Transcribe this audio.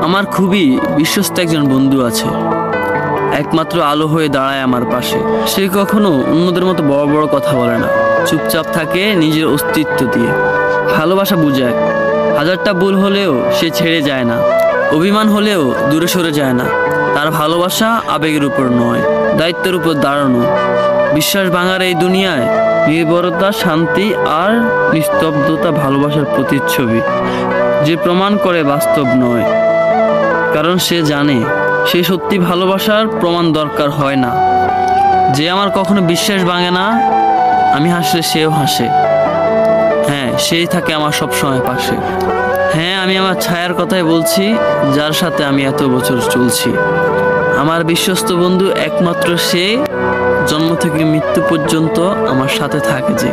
আমার খুবই বিশ্বস্ত একজন বন্ধু আছে, একমাত্র আলো হয়ে দাঁড়ায় আমার পাশে। সে কখনো অন্যদের মতো বড় বড় কথা বলে না, চুপচাপ থাকে নিজের অস্তিত্ব দিয়ে। ভালোবাসা বুঝায়, হাজারটা ভুল হলেও সে ছেড়ে যায় না, অভিমান হলেও দূরে সরে যায় না। তার ভালোবাসা আবেগের উপর নয়, দায়িত্বের উপর দাঁড়ানো। বিশ্বাস ভাঙার এই দুনিয়ায় নির্ভরতা, শান্তি আর নিস্তব্ধতা ভালোবাসার প্রতিচ্ছবি, যে প্রমাণ করে বাস্তব নয়। কারণ সে জানে সে সত্যি ভালোবাসার প্রমাণ দরকার হয় না। যে আমার কখনো বিশ্বাস ভাঙে না, আমি হাসলে সেও হাসে। হ্যাঁ, সেই থাকে আমার সব সময় পাশে। হ্যাঁ, আমি আমার ছায়ার কথাই বলছি, যার সাথে আমি এত বছর চলছি। আমার বিশ্বস্ত বন্ধু একমাত্র সে, জন্ম থেকে মৃত্যু পর্যন্ত আমার সাথে থাকে যে।